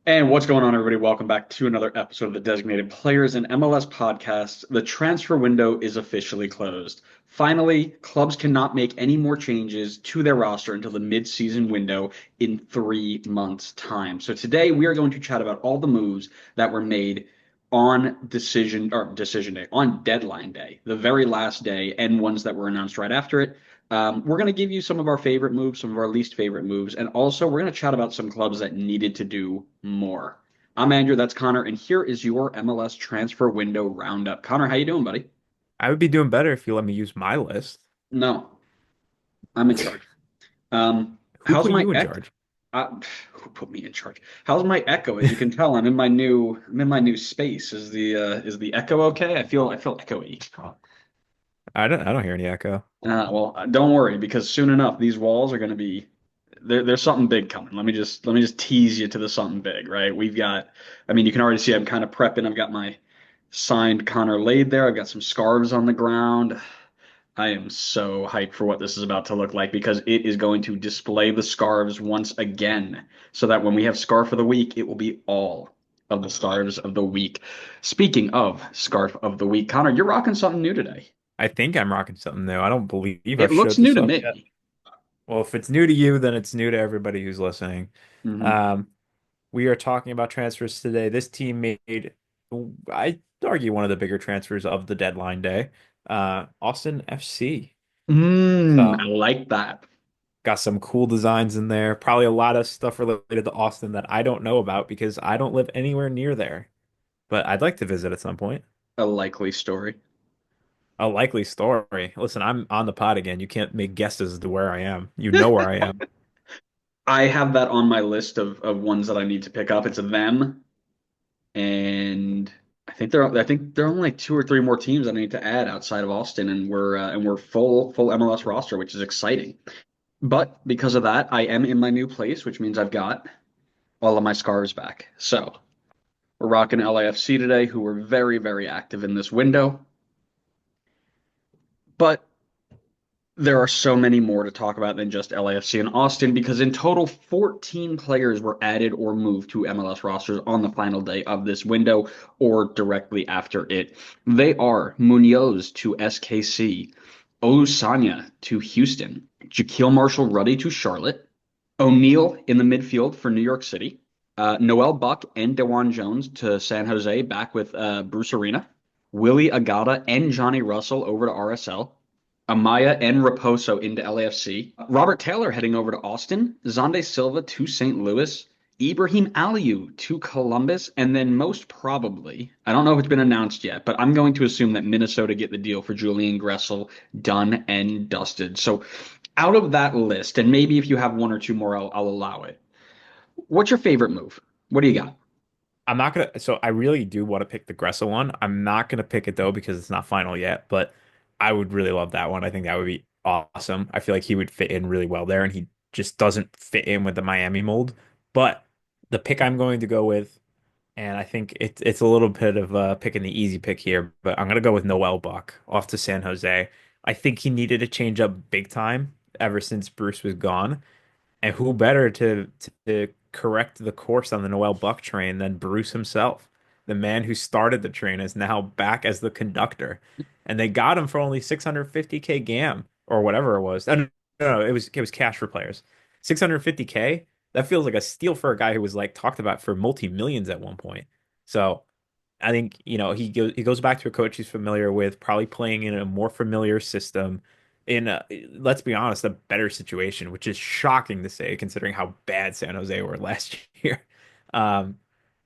And what's going on, everybody? Welcome back to another episode of the Designated Players in MLS podcast. The transfer window is officially closed. Finally, clubs cannot make any more changes to their roster until the mid-season window in 3 months' time. So today we are going to chat about all the moves that were made on decision day, on deadline day, the very last day, and ones that were announced right after it. We're going to give you some of our favorite moves, some of our least favorite moves, and also we're going to chat about some clubs that needed to do more. I'm Andrew, that's Connor, and here is your MLS transfer window roundup. Connor, how you doing, buddy? I would be doing better if you let me use my list. No, I'm in charge. Who How's put my you in echo? charge? Who put me in charge? How's my echo? As you can tell, I'm in my new space. Is the echo okay? I feel echoey. I don't hear any echo. Well, don't worry because soon enough these walls are going to be there's something big coming. Let me just tease you to the something big, right? We've got, I mean, you can already see I'm kind of prepping. I've got my signed Connor laid there. I've got some scarves on the ground. I am so hyped for what this is about to look like because it is going to display the scarves once again, so that when we have scarf of the week, it will be all of the scarves of the week. Speaking of scarf of the week, Connor, you're rocking something new today. I think I'm rocking something new. I don't believe It I've looks showed new this to off yet. me. Well, if it's new to you, then it's new to everybody who's listening. Hmm. Um, we are talking about transfers today. This team made, I argue, one of the bigger transfers of the deadline day. Austin FC. I So like that. got some cool designs in there. Probably a lot of stuff related to Austin that I don't know about because I don't live anywhere near there. But I'd like to visit at some point. A likely story. A likely story. Listen, I'm on the pod again. You can't make guesses as to where I am. You know where I am. I have that on my list of ones that I need to pick up. It's them, and I think there are only like two or three more teams that I need to add outside of Austin, and we're full MLS roster, which is exciting. But because of that, I am in my new place, which means I've got all of my scarves back. So we're rocking LAFC today, who were very active in this window. But there are so many more to talk about than just LAFC and Austin because in total, 14 players were added or moved to MLS rosters on the final day of this window or directly after it. They are Munoz to SKC, Olusanya to Houston, Jaquil Marshall-Ruddy to Charlotte, O'Neal in the midfield for New York City, Noel Buck and DeJuan Jones to San Jose back with Bruce Arena, Willie Agata and Johnny Russell over to RSL, Amaya and Raposo into LAFC. Robert Taylor heading over to Austin. Zonde Silva to St. Louis. Ibrahim Aliu to Columbus. And then most probably, I don't know if it's been announced yet, but I'm going to assume that Minnesota get the deal for Julian Gressel done and dusted. So out of that list, and maybe if you have one or two more, I'll allow it. What's your favorite move? What do you got? I'm not gonna. So I really do want to pick the Gressel one. I'm not gonna pick it though because it's not final yet. But I would really love that one. I think that would be awesome. I feel like he would fit in really well there, and he just doesn't fit in with the Miami mold. But the pick I'm going to go with, and I think it's a little bit of picking the easy pick here, but I'm gonna go with Noel Buck off to San Jose. I think he needed to change up big time ever since Bruce was gone. And who better to correct the course on the Noel Buck train than Bruce himself? The man who started the train is now back as the conductor. And they got him for only 650K GAM or whatever it was. No, it was cash for players. 650K? That feels like a steal for a guy who was like talked about for multi-millions at one point. So I think, he goes back to a coach he's familiar with, probably playing in a more familiar system in let's be honest, a better situation, which is shocking to say considering how bad San Jose were last year. Um,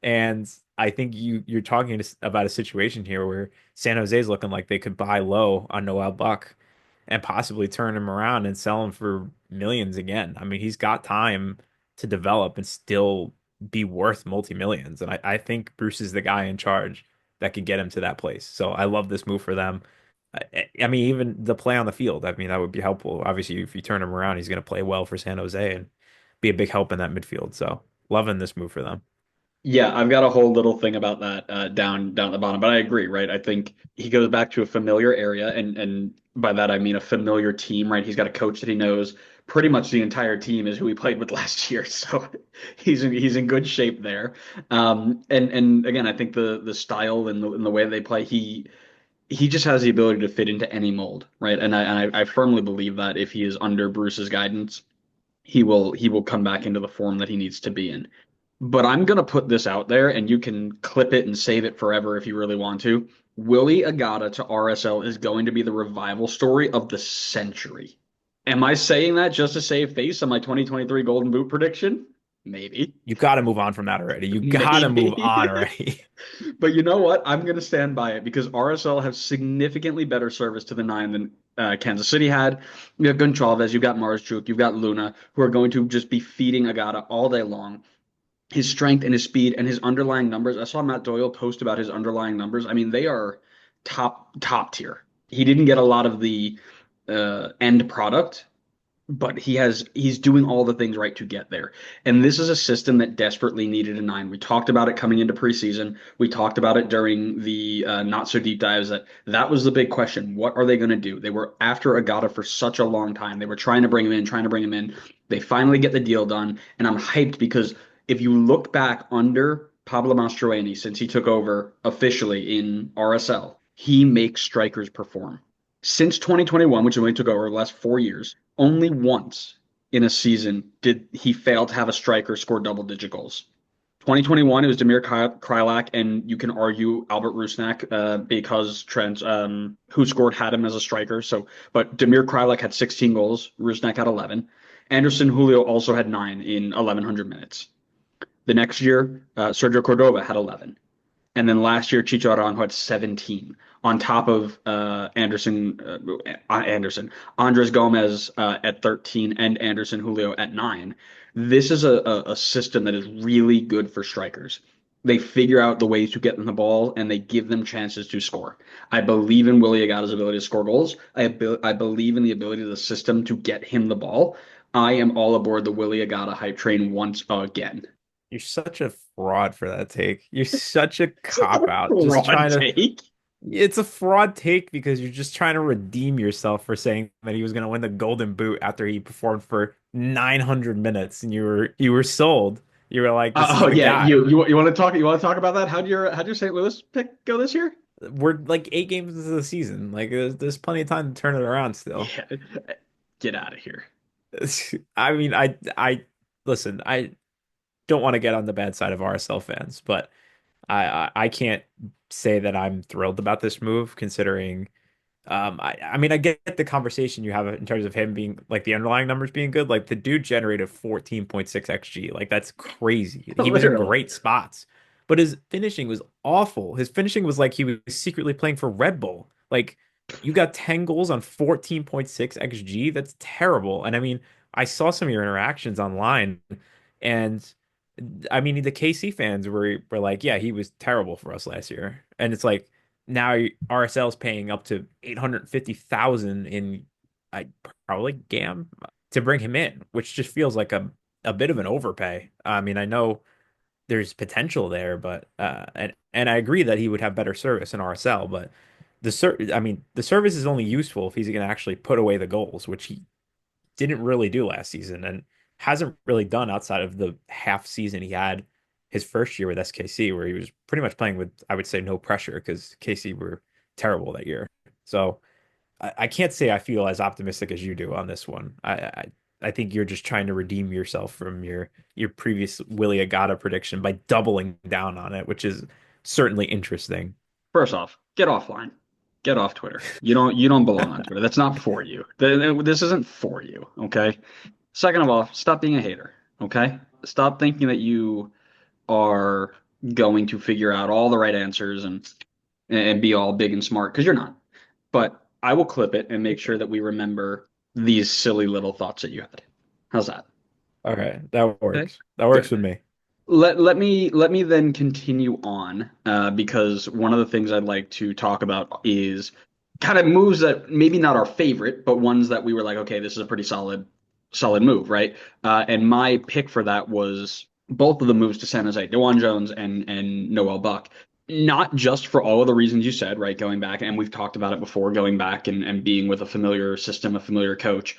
and I think you're talking about a situation here where San Jose is looking like they could buy low on Noel Buck and possibly turn him around and sell him for millions again. I mean, he's got time to develop and still be worth multi-millions. And I think Bruce is the guy in charge that could get him to that place. So I love this move for them. I mean, even the play on the field, I mean, that would be helpful. Obviously, if you turn him around, he's going to play well for San Jose and be a big help in that midfield. So loving this move for them. Yeah, I've got a whole little thing about that down at the bottom, but I agree, right? I think he goes back to a familiar area, and by that I mean a familiar team, right? He's got a coach that he knows. pretty much the entire team is who he played with last year. So he's in good shape there. And again, I think the style and the way they play, he just has the ability to fit into any mold, right? And I firmly believe that if he is under Bruce's guidance, he will come back into the form that he needs to be in. But I'm gonna put this out there, and you can clip it and save it forever if you really want to. Willie Agata to RSL is going to be the revival story of the century. Am I saying that just to save face on my 2023 Golden Boot prediction? Maybe. You got to move on from that already. You got to move Maybe. on already. But you know what? I'm going to stand by it because RSL has significantly better service to the nine than Kansas City had. You have Goncalves, you've got Marzchuk, you've got Luna, who are going to just be feeding Agata all day long. His strength and his speed and his underlying numbers. I saw Matt Doyle post about his underlying numbers. I mean, they are top tier. He didn't get a lot of the end product, but he's doing all the things right to get there. And this is a system that desperately needed a nine. We talked about it coming into preseason. We talked about it during the not so deep dives. That was the big question. What are they going to do? They were after Agata for such a long time. They were trying to bring him in, trying to bring him in. They finally get the deal done, and I'm hyped because if you look back under Pablo Mastroeni since he took over officially in RSL, he makes strikers perform. Since 2021, which is when he took over the last 4 years, only once in a season did he fail to have a striker score double-digit goals. 2021, it was Damir Krylak, and you can argue Albert Rusnak because Trent, who scored, had him as a striker. So, but Damir Krylak had 16 goals, Rusnak had 11. Anderson Julio also had 9 in 1,100 minutes. The next year, Sergio Cordova had 11. And then last year, Chicho Aranjo had 17 on top of Andres Gomez at 13, and Anderson Julio at 9. This is a system that is really good for strikers. They figure out the ways to get them the ball and they give them chances to score. I believe in Willie Agata's ability to score goals. I believe in the ability of the system to get him the ball. I am all aboard the Willie Agata hype train once again. You're such a fraud for that take. You're such a cop out. Just Broad trying to. take. It's a fraud take because you're just trying to redeem yourself for saying that he was going to win the Golden Boot after he performed for 900 minutes, and you were sold. You were like, "This is Oh the yeah, guy." you want to talk about that? How'd your St. Louis pick go this year? We're like 8 games into the season. Like there's plenty of time to turn it around still. Yeah, get out of here. I mean, I listen. I don't want to get on the bad side of RSL fans, but I can't say that I'm thrilled about this move considering I mean I get the conversation you have in terms of him being like the underlying numbers being good. Like the dude generated 14.6 XG. Like that's crazy. He was in Literally. great spots. But his finishing was awful. His finishing was like he was secretly playing for Red Bull. Like you got 10 goals on 14.6 XG. That's terrible. And I mean, I saw some of your interactions online and I mean, the KC fans were like, yeah, he was terrible for us last year. And it's like now RSL is paying up to 850,000 in I probably GAM to bring him in, which just feels like a bit of an overpay. I mean, I know there's potential there, but and I agree that he would have better service in RSL, but I mean, the service is only useful if he's going to actually put away the goals, which he didn't really do last season and hasn't really done outside of the half season he had his first year with SKC, where he was pretty much playing with, I would say, no pressure because KC were terrible that year. So I can't say I feel as optimistic as you do on this one. I think you're just trying to redeem yourself from your previous Willie Agata prediction by doubling down on it, which is certainly interesting. First off, get offline. Get off Twitter. You don't belong on Twitter. That's not for you. This isn't for you, okay? Second of all, stop being a hater, okay? Stop thinking that you are going to figure out all the right answers and be all big and smart because you're not. But I will clip it and make sure that we remember these silly little thoughts that you had. How's that? Okay, that Okay. works. That works Good. with me. Let me then continue on because one of the things I'd like to talk about is kind of moves that maybe not our favorite, but ones that we were like, okay, this is a pretty solid move, right? And my pick for that was both of the moves to San Jose, DeJuan Jones and Noel Buck. Not just for all of the reasons you said, right? Going back, and we've talked about it before, going back and being with a familiar system, a familiar coach.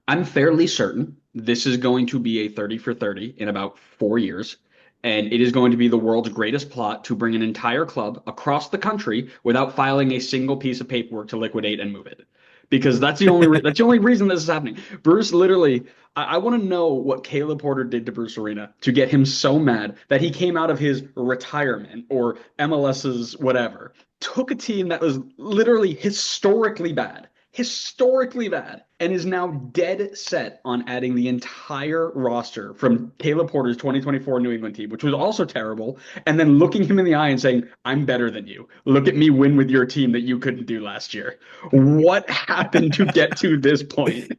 I'm fairly certain this is going to be a 30 for 30 in about 4 years. And it is going to be the world's greatest plot to bring an entire club across the country without filing a single piece of paperwork to liquidate and move it. Because that's the only reason this is happening. Bruce literally, I want to know what Caleb Porter did to Bruce Arena to get him so mad that he came out of his retirement or MLS's whatever, took a team that was literally historically bad, and is now dead set on adding the entire roster from Caleb Porter's 2024 New England team, which was also terrible, and then looking him in the eye and saying, I'm better than you. Look at me win with your team that you couldn't do last year. What happened to get to this point?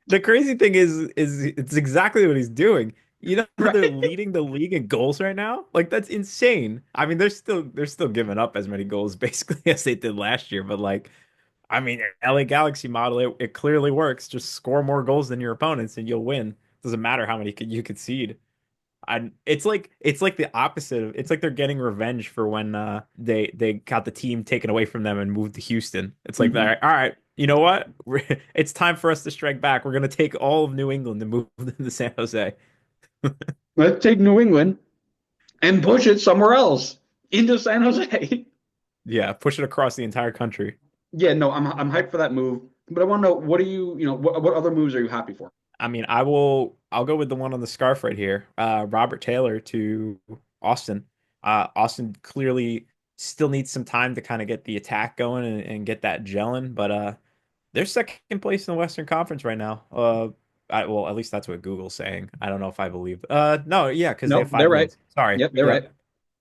The crazy thing is it's exactly what he's doing. You know, they're Right? leading the league in goals right now. Like that's insane. I mean, they're still giving up as many goals basically as they did last year, but like I mean, LA Galaxy model, it clearly works. Just score more goals than your opponents and you'll win. Doesn't matter how many you concede. It's like the opposite of it's like they're getting revenge for when they got the team taken away from them and moved to Houston. It's like Mm-hmm. all right, you know what? It's time for us to strike back. We're gonna take all of New England and move them to San Jose. Let's take New England and push it somewhere else into San Jose. Yeah, push it across the entire country. Yeah, no, I'm hyped for that move, but I want to know what do you know what other moves are you happy for? I mean, I'll go with the one on the scarf right here. Robert Taylor to Austin. Austin clearly still needs some time to kind of get the attack going and get that gelling, but they're second place in the Western Conference right now. Well, at least that's what Google's saying. I don't know if I believe. No, yeah, because they No, have they're five right. wins. Sorry. Yep, they're Yep. right.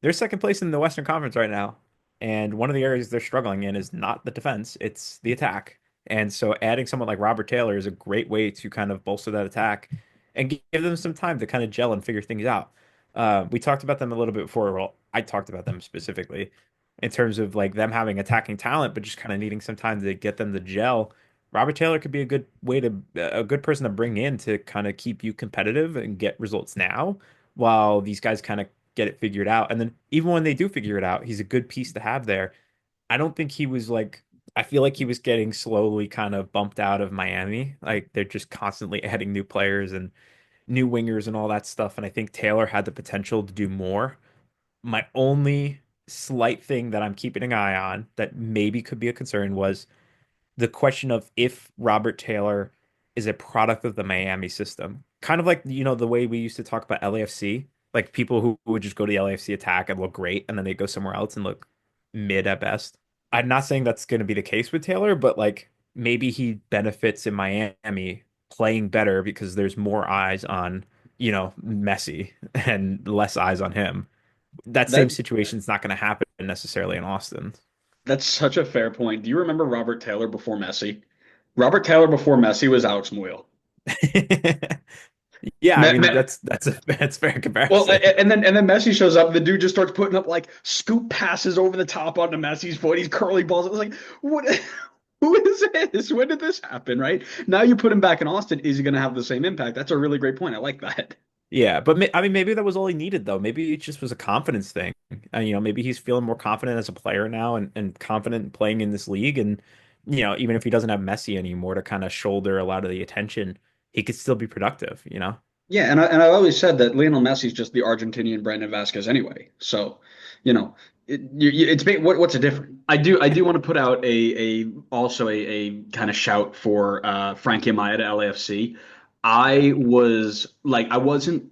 They're second place in the Western Conference right now. And one of the areas they're struggling in is not the defense, it's the attack. And so adding someone like Robert Taylor is a great way to kind of bolster that attack and give them some time to kind of gel and figure things out. We talked about them a little bit before. Well, I talked about them specifically in terms of like them having attacking talent, but just kind of needing some time to get them to gel. Robert Taylor could be a good person to bring in to kind of keep you competitive and get results now while these guys kind of get it figured out. And then even when they do figure it out, he's a good piece to have there. I don't think he was like, I feel like he was getting slowly kind of bumped out of Miami. Like they're just constantly adding new players and new wingers and all that stuff. And I think Taylor had the potential to do more. My only slight thing that I'm keeping an eye on that maybe could be a concern was the question of if Robert Taylor is a product of the Miami system. Kind of like, the way we used to talk about LAFC, like people who would just go to the LAFC attack and look great, and then they go somewhere else and look mid at best. I'm not saying that's going to be the case with Taylor, but like maybe he benefits in Miami playing better because there's more eyes on, Messi and less eyes on him. That same That situation is not going to happen necessarily in Austin. that's such a fair point. Do you remember Robert Taylor before Messi? Robert Taylor before Messi was Alex Muyl. Yeah, I Me, mean me, that's fair well, comparison. and then Messi shows up. The dude just starts putting up like scoop passes over the top onto Messi's foot. He's curly balls. It was like, what? Who is this? When did this happen? Right now, you put him back in Austin. Is he going to have the same impact? That's a really great point. I like that. Yeah, but I mean, maybe that was all he needed, though. Maybe it just was a confidence thing. And, maybe he's feeling more confident as a player now and confident in playing in this league. And, even if he doesn't have Messi anymore to kind of shoulder a lot of the attention, he could still be productive. Yeah, and I've always said that Lionel Messi's just the Argentinian Brandon Vasquez anyway. So, you know, what's the difference? I do want to put out a kind of shout for Frankie Amaya to LAFC. I wasn't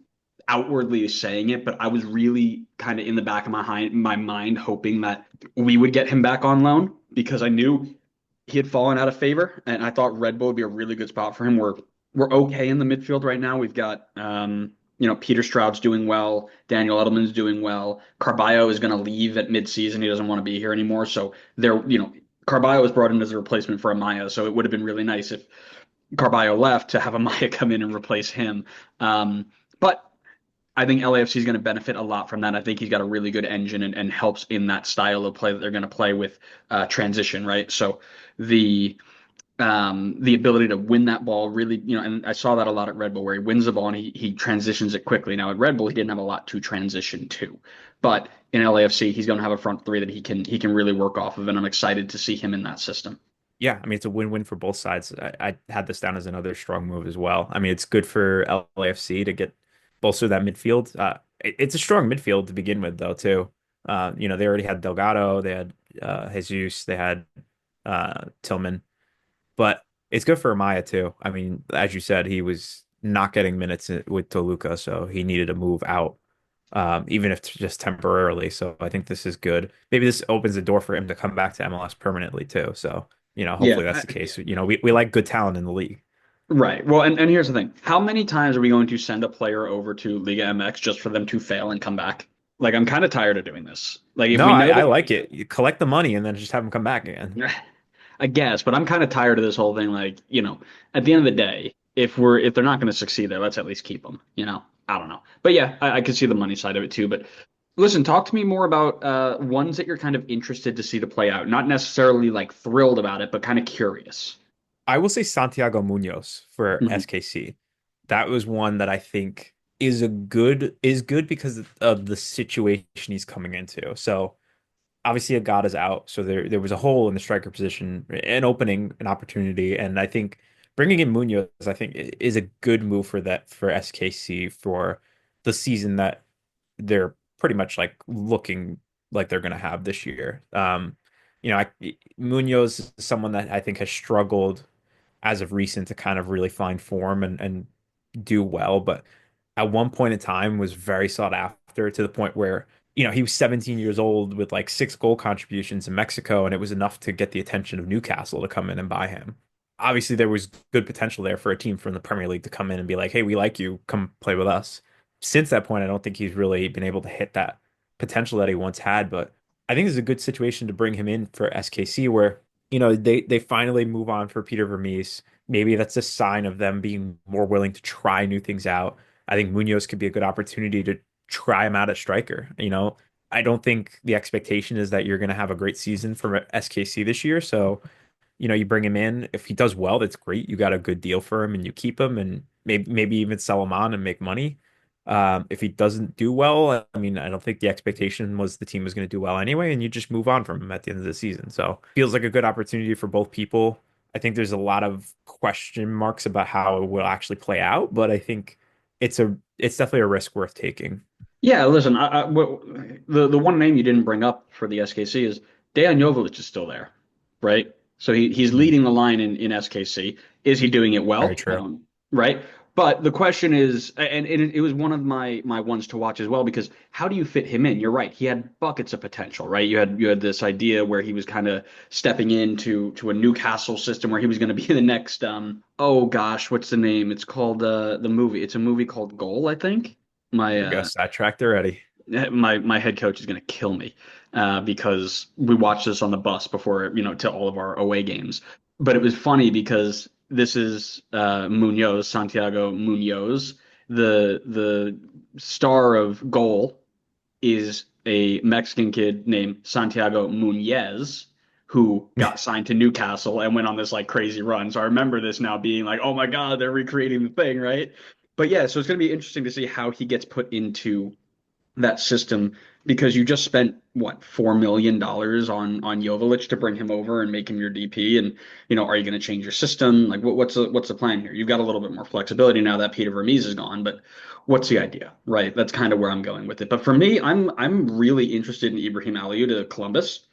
outwardly saying it, but I was really kind of in the back of my mind hoping that we would get him back on loan because I knew he had fallen out of favor, and I thought Red Bull would be a really good spot for him. We're okay in the midfield right now. We've got Peter Stroud's doing well, Daniel Edelman's doing well. Carballo is going to leave at midseason. He doesn't want to be here anymore. So Carballo was brought in as a replacement for Amaya. So it would have been really nice if Carballo left to have Amaya come in and replace him. But I think LAFC is going to benefit a lot from that. I think he's got a really good engine and helps in that style of play that they're going to play with transition, right? So the the ability to win that ball really, and I saw that a lot at Red Bull where he wins the ball and he transitions it quickly. Now at Red Bull, he didn't have a lot to transition to, but in LAFC, he's going to have a front three that he can really work off of, and I'm excited to see him in that system. Yeah, I mean it's a win-win for both sides. I had this down as another strong move as well. I mean it's good for LAFC to get bolster that midfield. It's a strong midfield to begin with though too. They already had Delgado, they had Jesus, they had Tillman, but it's good for Amaya too. I mean, as you said, he was not getting minutes with Toluca, so he needed to move out, even if just temporarily. So I think this is good. Maybe this opens the door for him to come back to MLS permanently too. So, Yeah, hopefully that's the case. We like good talent in the league. right. Well, and here's the thing. How many times are we going to send a player over to Liga MX just for them to fail and come back? Like, I'm kind of tired of doing this. Like, if No, we I, know I that, like it. You collect the money and then just have him come back again. I guess, but I'm kind of tired of this whole thing. Like, at the end of the day, if they're not going to succeed there, let's at least keep them. I don't know. But yeah, I could see the money side of it too. But listen, talk to me more about ones that you're kind of interested to see to play out. Not necessarily like thrilled about it, but kind of curious. I will say Santiago Munoz for Mhm. SKC. That was one that I think is good because of the situation he's coming into. So obviously Agata is out, so there was a hole in the striker position, an opening, an opportunity, and I think bringing in Munoz, I think, is a good move for SKC for the season that they're pretty much like looking like they're going to have this year. Munoz is someone that I think has struggled as of recent to kind of really find form and do well, but at one point in time was very sought after to the point where, he was 17 years old with like 6 goal contributions in Mexico, and it was enough to get the attention of Newcastle to come in and buy him. Obviously, there was good potential there for a team from the Premier League to come in and be like, hey, we like you, come play with us. Since that point, I don't think he's really been able to hit that potential that he once had, but I think it's a good situation to bring him in for SKC where, they finally move on for Peter Vermees. Maybe that's a sign of them being more willing to try new things out. I think Munoz could be a good opportunity to try him out at striker. I don't think the expectation is that you're going to have a great season from SKC this year. So, you bring him in. If he does well, that's great. You got a good deal for him and you keep him and maybe even sell him on and make money. If he doesn't do well, I mean, I don't think the expectation was the team was going to do well anyway, and you just move on from him at the end of the season. So feels like a good opportunity for both people. I think there's a lot of question marks about how it will actually play out, but I think it's definitely a risk worth taking. Yeah, listen, the one name you didn't bring up for the SKC is Dejan Joveljic is still there, right? So he's Mhm. leading the line in SKC. Is he doing it Very well? I true. don't, right? But the question is, and it was one of my ones to watch as well, because how do you fit him in? You're right. He had buckets of potential, right? You had this idea where he was kind of stepping into a Newcastle system where he was going to be the next oh gosh, what's the name? It's called the movie. It's a movie called Goal, I think. My We got sidetracked already. my head coach is going to kill me because we watched this on the bus before to all of our away games. But it was funny because this is Munoz, Santiago Munoz, the star of Goal is a Mexican kid named Santiago Munez who got signed to Newcastle and went on this like crazy run. So I remember this now being like, oh my God, they're recreating the thing, right? But yeah, so it's going to be interesting to see how he gets put into that system because you just spent what $4 million on Jovic to bring him over and make him your DP, and are you going to change your system? Like what's the plan here? You've got a little bit more flexibility now that Peter Vermees is gone, but what's the idea, right? That's kind of where I'm going with it. But for me, I'm really interested in Ibrahim Aliou to Columbus,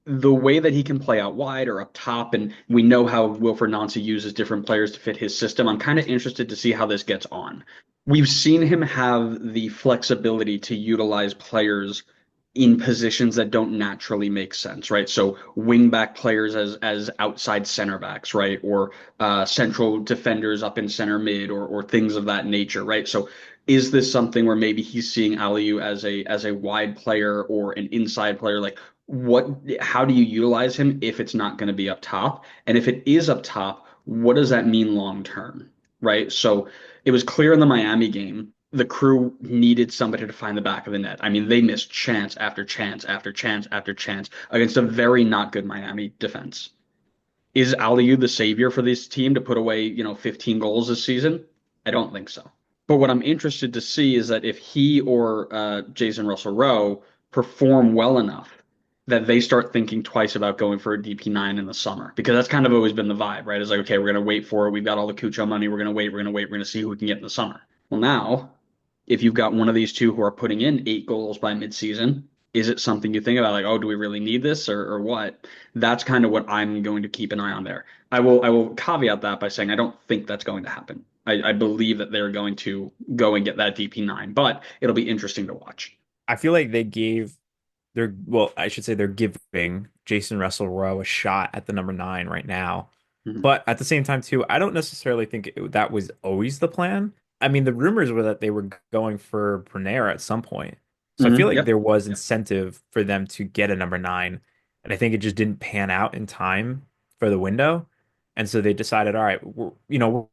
the way that he can play out wide or up top, and we know how Wilfred Nancy uses different players to fit his system. I'm kind of interested to see how this gets on. We've seen him have the flexibility to utilize players in positions that don't naturally make sense, right? So wingback players as outside center backs, right? Or central defenders up in center mid or things of that nature, right? So is this something where maybe he's seeing Aliu as a wide player or an inside player? Like what how do you utilize him if it's not going to be up top? And if it is up top, what does that mean long term? Right? So it was clear in the Miami game, the crew needed somebody to find the back of the net. I mean, they missed chance after chance after chance after chance against a very not good Miami defense. Is Aliu the savior for this team to put away, 15 goals this season? I don't think so. But what I'm interested to see is that if he or Jason Russell Rowe perform well enough that they start thinking twice about going for a DP9 in the summer because that's kind of always been the vibe, right? It's like, okay, we're gonna wait for it. We've got all the Cucho money. We're gonna see who we can get in the summer. Well, now, if you've got one of these two who are putting in 8 goals by midseason, is it something you think about like, oh, do we really need this or what? That's kind of what I'm going to keep an eye on there. I will caveat that by saying I don't think that's going to happen. I believe that they're going to go and get that DP9, but it'll be interesting to watch. I feel like they gave well, I should say they're giving Jason Russell Rowe a shot at the number nine right now. Mhm. But at the same time, too, I don't necessarily think that was always the plan. I mean, the rumors were that they were going for Brunner at some point. So I feel like Yep. there was incentive for them to get a number nine. And I think it just didn't pan out in time for the window. And so they decided, all right, we're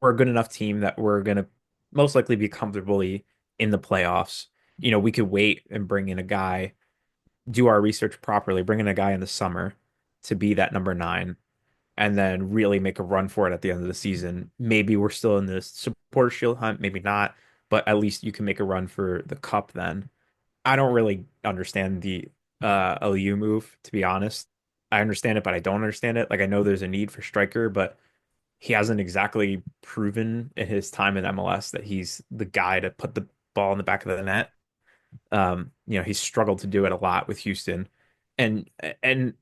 a good enough team that we're going to most likely be comfortably in the playoffs. We could wait and bring in a guy, do our research properly, bring in a guy in the summer to be that number nine, and then really make a run for it at the end of the season. Maybe we're still in the supporter shield hunt, maybe not, but at least you can make a run for the cup then. I don't really understand the LU move, to be honest. I understand it, but I don't understand it. Like I know there's a need for striker, but he hasn't exactly proven in his time in MLS that he's the guy to put the ball in the back of the net. He's struggled to do it a lot with Houston, and and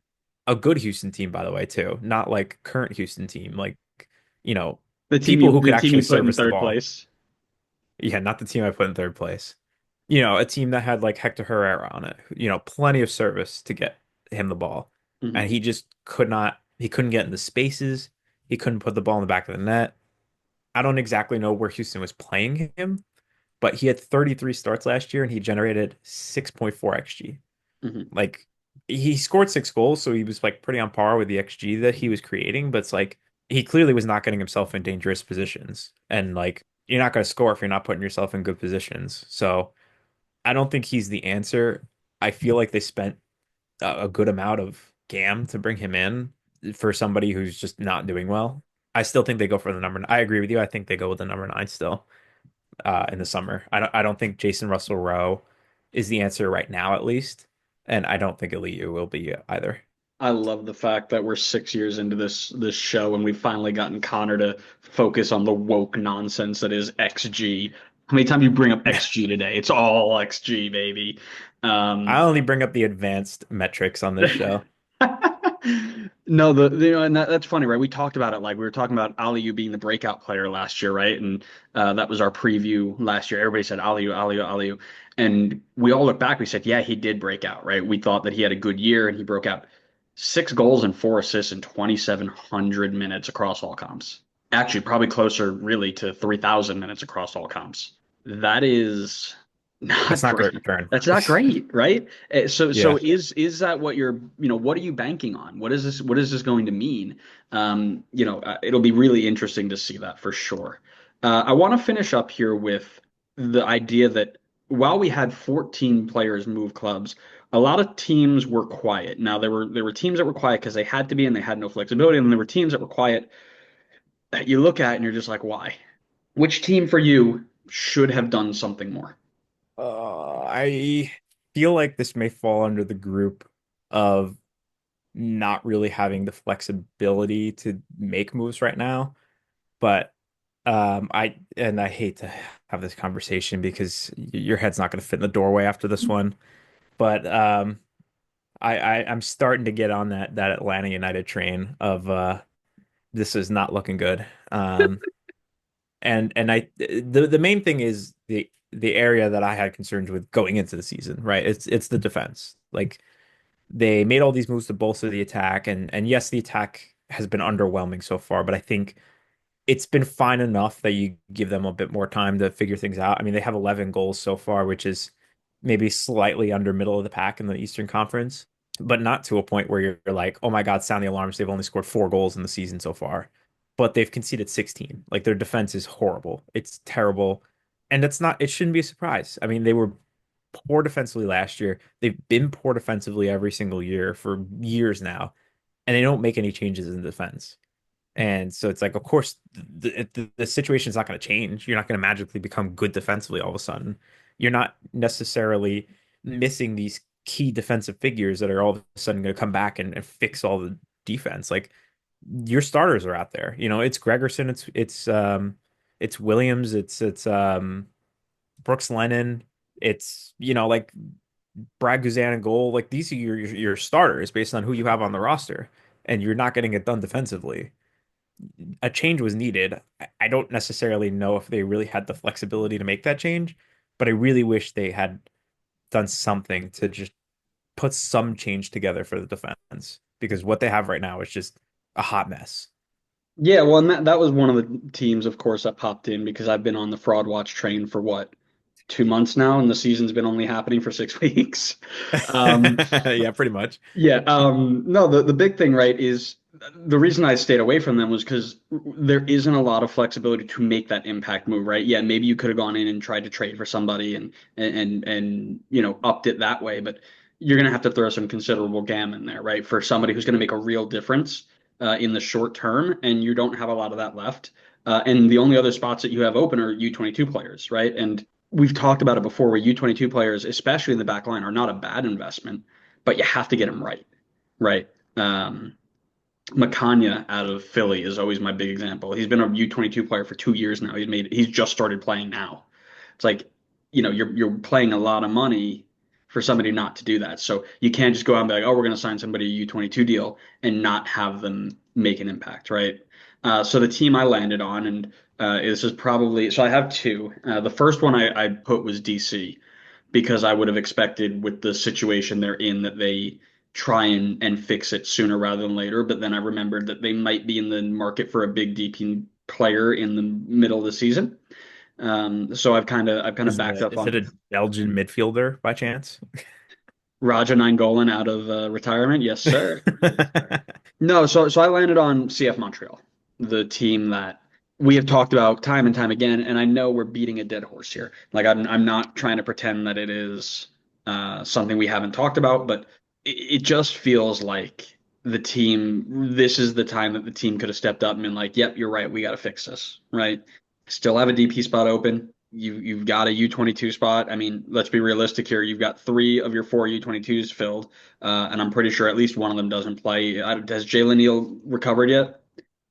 a good Houston team, by the way, too. Not like current Houston team, like you know, people who The could team actually you put in service the third ball. place. Yeah, not the team I put in third place. A team that had like Hector Herrera on it. Plenty of service to get him the ball, and Hmm. he just could not. He couldn't get in the spaces. He couldn't put the ball in the back of the net. I don't exactly know where Houston was playing him, but he had 33 starts last year and he generated 6.4 XG. Hmm. Like he scored 6 goals, so he was like pretty on par with the XG that he was creating, but it's like he clearly was not getting himself in dangerous positions. And like you're not going to score if you're not putting yourself in good positions. So I don't think he's the answer. I feel like they spent a good amount of GAM to bring him in for somebody who's just not doing well. I still think they go for the number. I agree with you. I think they go with the number nine still in the summer. I don't think Jason Russell Rowe is the answer right now, at least, and I don't think Eliu will be either. I love the fact that we're 6 years into this show and we've finally gotten Connor to focus on the woke nonsense that is XG. How many times you bring up XG today? It's all XG, baby. I Um, only bring up the advanced metrics on this show. No, and that's funny, right? We talked about it like we were talking about Aliu being the breakout player last year, right? And that was our preview last year. Everybody said Aliu, Aliu, Aliu, and we all look back. We said, yeah, he did break out, right? We thought that he had a good year, and he broke out. 6 goals and 4 assists in 2,700 minutes across all comps. Actually, probably closer, really, to 3,000 minutes across all comps. That is That's not not great great. return. That's not great, right? So Yeah. is that what you're, what are you banking on? What is this going to mean? It'll be really interesting to see that for sure. I want to finish up here with the idea that while we had 14 players move clubs, a lot of teams were quiet. Now there were teams that were quiet because they had to be and they had no flexibility, and then there were teams that were quiet that you look at and you're just like, why? Which team for you should have done something more? I feel like this may fall under the group of not really having the flexibility to make moves right now. But I hate to have this conversation because your head's not going to fit in the doorway after this one. But I'm starting to get on that Atlanta United train of this is not looking good. And the main thing is the area that I had concerns with going into the season, right? It's the defense. Like they made all these moves to bolster the attack, and yes, the attack has been underwhelming so far, but I think it's been fine enough that you give them a bit more time to figure things out. I mean, they have 11 goals so far, which is maybe slightly under middle of the pack in the Eastern Conference, but not to a point where you're like, oh my God, sound the alarms. They've only scored 4 goals in the season so far, but they've conceded 16. Like their defense is horrible. It's terrible. And it shouldn't be a surprise. I mean, they were poor defensively last year. They've been poor defensively every single year for years now, and they don't make any changes in defense. And so it's like, of course, the situation is not going to change. You're not going to magically become good defensively all of a sudden. You're not necessarily missing these. key defensive figures that are all of a sudden going to come back and fix all the defense. Like your starters are out there. You know, it's Gregerson, it's Williams, it's Brooks Lennon, it's like Brad Guzan and goal. Like these are your starters based on who you have on the roster, and you're not getting it done defensively. A change was needed. I don't necessarily know if they really had the flexibility to make that change, but I really wish they had done something to just put some change together for the defense because what they have right now is just a hot mess. Yeah, well, and that was one of the teams, of course, that popped in because I've been on the fraud watch train for what, 2 months now, and the season's been only happening for 6 weeks. Um, Yeah, pretty much. yeah, no, the big thing, right, is the reason I stayed away from them was because there isn't a lot of flexibility to make that impact move, right? Yeah, maybe you could have gone in and tried to trade for somebody and upped it that way, but you're gonna have to throw some considerable gammon there, right? For somebody who's gonna make a real difference in the short term, and you don't have a lot of that left. And the only other spots that you have open are U22 players, right? And we've talked about it before, where U22 players, especially in the back line, are not a bad investment, but you have to get them right, right? Um, Macania out of Philly is always my big example. He's been a U22 player for 2 years now. He's just started playing now. It's like, you're playing a lot of money for somebody not to do that. So you can't just go out and be like, oh, we're going to sign somebody a U22 deal and not have them make an impact, right? So the team I landed on, and this is probably so I have two. The first one I put was DC because I would have expected with the situation they're in that they try and fix it sooner rather than later. But then I remembered that they might be in the market for a big DP player in the middle of the season. So I've kind of backed up Is it on a Belgian midfielder by chance? Raja Nainggolan out of retirement. Yes, sir. No, so I landed on CF Montreal, the team that we have talked about time and time again, and I know we're beating a dead horse here. Like I'm not trying to pretend that it is something we haven't talked about, but it just feels like the team. This is the time that the team could have stepped up and been like, "Yep, you're right. We got to fix this." Right? Still have a DP spot open. You've got a U22 spot. I mean, let's be realistic here. You've got three of your four U22s filled. And I'm pretty sure at least one of them doesn't play. Has Jalen Neal recovered yet?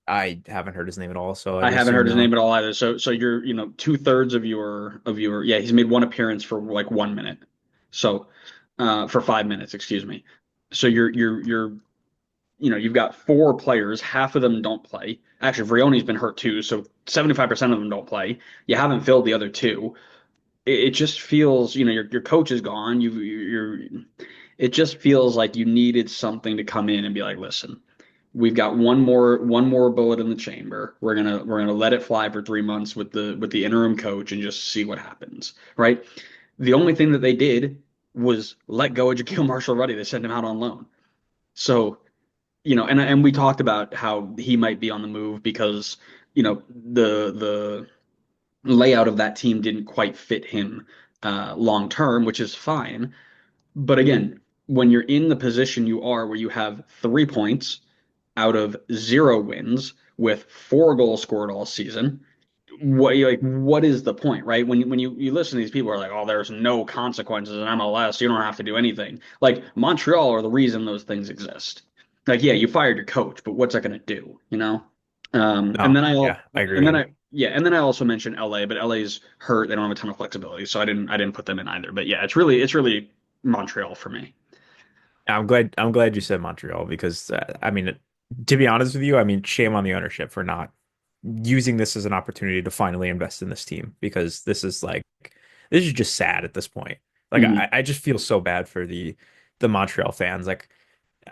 I haven't heard his name at all, so I I would haven't assume heard his no. name at all either. So you're, 2/3 of your yeah, he's made one appearance for like 1 minute. So for 5 minutes, excuse me. So you've got four players, half of them don't play. Actually, Vrioni's been hurt too, so 75% of them don't play. You haven't filled the other two. It just feels, your coach is gone. It just feels like you needed something to come in and be like, listen, we've got one more bullet in the chamber. We're gonna let it fly for 3 months with the interim coach and just see what happens. Right. The only thing that they did was let go of Jaquil Marshall-Ruddy. They sent him out on loan. So, and we talked about how he might be on the move because, the layout of that team didn't quite fit him long term, which is fine. But again, when you're in the position you are, where you have 3 points out of 0 wins with 4 goals scored all season, what is the point, right? When you listen to these people are like, oh, there's no consequences in MLS, you don't have to do anything. Like Montreal are the reason those things exist. Like, yeah, you fired your coach, but what's that going to do, you know? And No, then I yeah, I agree and with then you. I yeah, and then I also mentioned LA, but LA's hurt. They don't have a ton of flexibility, so I didn't put them in either. But yeah, it's really Montreal for me. I'm glad you said Montreal because I mean, to be honest with you, I mean, shame on the ownership for not using this as an opportunity to finally invest in this team because this is just sad at this point. Like I, Mhm. I just feel so bad for the Montreal fans. Like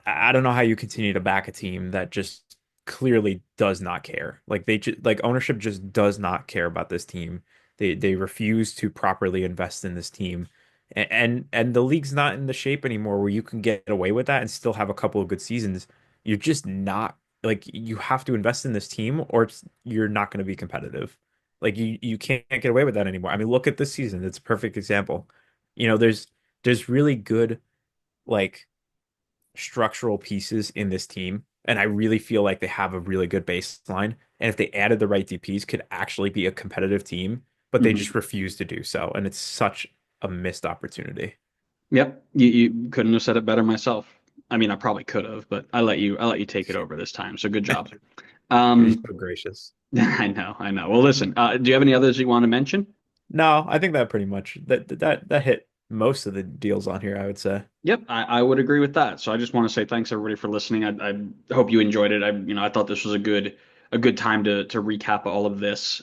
I don't know how you continue to back a team that just clearly does not care. Like like ownership just does not care about this team. They refuse to properly invest in this team. And the league's not in the shape anymore where you can get away with that and still have a couple of good seasons. You're just not like you have to invest in this team or you're not going to be competitive. Like you can't get away with that anymore. I mean, look at this season. It's a perfect example. There's really good like structural pieces in this team, and I really feel like they have a really good baseline. And if they added the right DPs, could actually be a competitive team, but they just Mhm. refuse to do so, and it's such a missed opportunity. Yep, you couldn't have said it better myself. I mean, I probably could have, but I let you take it over this time. So good job. You're Um, so gracious. I know. Well, listen, do you have any others you want to mention? No, I think that pretty much that hit most of the deals on here, I would say. Yep, I would agree with that. So I just want to say thanks everybody for listening. I hope you enjoyed it. I thought this was a good time to recap all of this.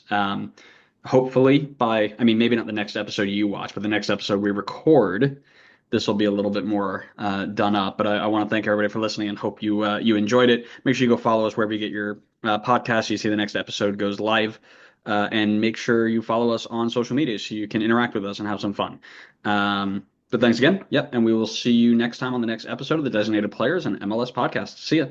Hopefully I mean, maybe not the next episode you watch, but the next episode we record, this will be a little bit more done up. But I want to thank everybody for listening and hope you enjoyed it. Make sure you go follow us wherever you get your podcast. So you see the next episode goes live, and make sure you follow us on social media so you can interact with us and have some fun. But thanks again. Yep. And we will see you next time on the next episode of the Designated Players and MLS podcast. See ya.